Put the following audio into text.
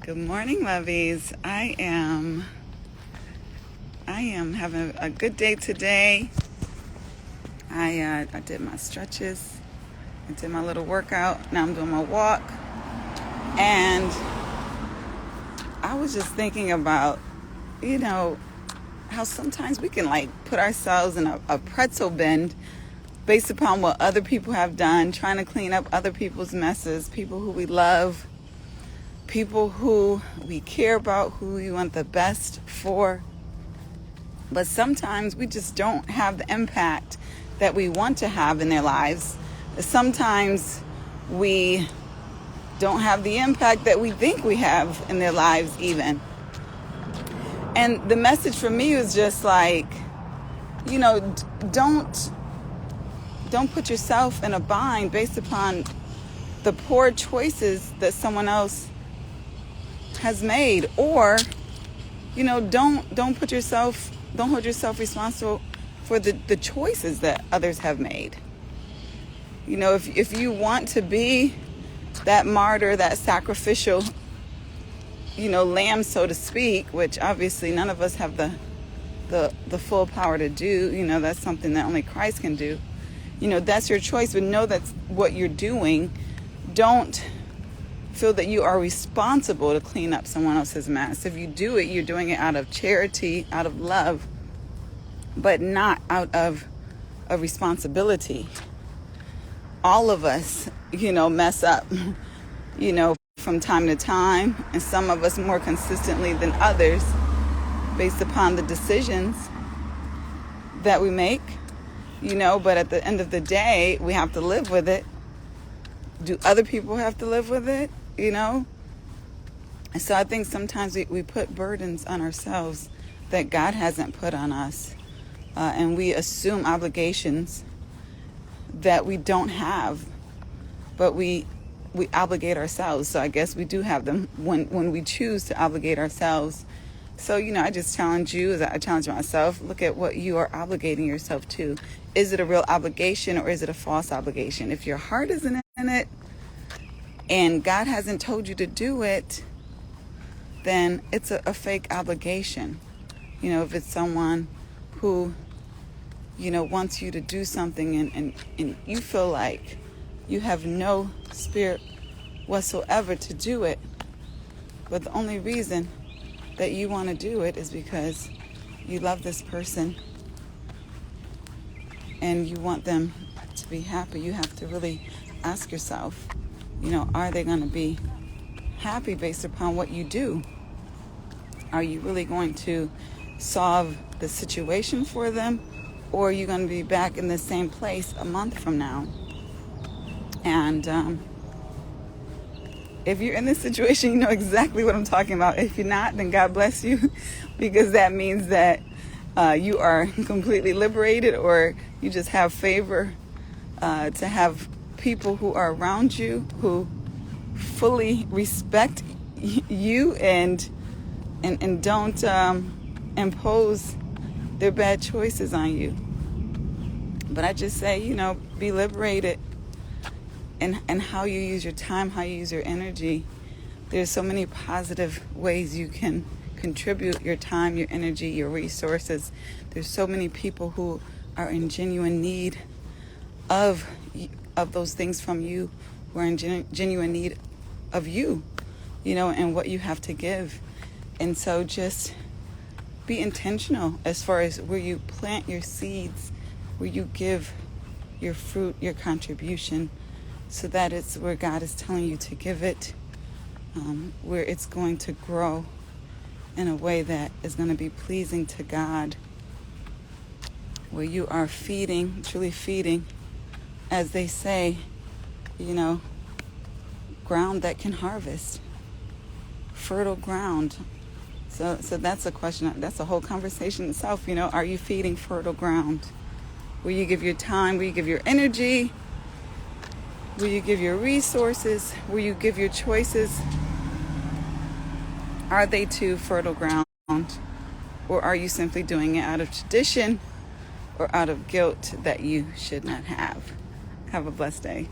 Good morning, lovies. I am having a good day today. I did my stretches. I did my little workout. Now I'm doing my walk. And I was just thinking about, how sometimes we can put ourselves in a pretzel bend based upon what other people have done, trying to clean up other people's messes, people who we love, people who we care about, who we want the best for. But sometimes we just don't have the impact that we want to have in their lives. Sometimes we don't have the impact that we think we have in their lives even. And the message for me was just don't put yourself in a bind based upon the poor choices that someone else has made, or don't hold yourself responsible for the choices that others have made. If you want to be that martyr, that sacrificial lamb, so to speak, which obviously none of us have the full power to do, that's something that only Christ can do. That's your choice, but know that's what you're doing. Don't feel that you are responsible to clean up someone else's mess. If you do it, you're doing it out of charity, out of love, but not out of a responsibility. All of us, mess up, from time to time, and some of us more consistently than others based upon the decisions that we make, but at the end of the day, we have to live with it. Do other people have to live with it? So I think sometimes we put burdens on ourselves that God hasn't put on us. And we assume obligations that we don't have, but we obligate ourselves. So I guess we do have them when we choose to obligate ourselves. So, I just challenge you, as I challenge myself, look at what you are obligating yourself to. Is it a real obligation or is it a false obligation? If your heart isn't in it and God hasn't told you to do it, then it's a fake obligation. If it's someone who, wants you to do something and you feel like you have no spirit whatsoever to do it, but the only reason that you want to do it is because you love this person and you want them to be happy, you have to really ask yourself, are they going to be happy based upon what you do? Are you really going to solve the situation for them, or are you going to be back in the same place a month from now? And if you're in this situation, you know exactly what I'm talking about. If you're not, then God bless you, because that means that you are completely liberated, or you just have favor to have people who are around you who fully respect you and don't impose their bad choices on you. But I just say, be liberated in how you use your time, how you use your energy. There's so many positive ways you can contribute your time, your energy, your resources. There's so many people who are in genuine need of those things from you, who are in genuine need of you, and what you have to give. And so just be intentional as far as where you plant your seeds, where you give your fruit, your contribution, so that it's where God is telling you to give it, where it's going to grow in a way that is going to be pleasing to God, where you are feeding, truly feeding, as they say, ground that can harvest, fertile ground. So that's a question. That's a whole conversation itself. Are you feeding fertile ground? Will you give your time? Will you give your energy? Will you give your resources? Will you give your choices? Are they to fertile ground? Or are you simply doing it out of tradition or out of guilt that you should not have? Have a blessed day.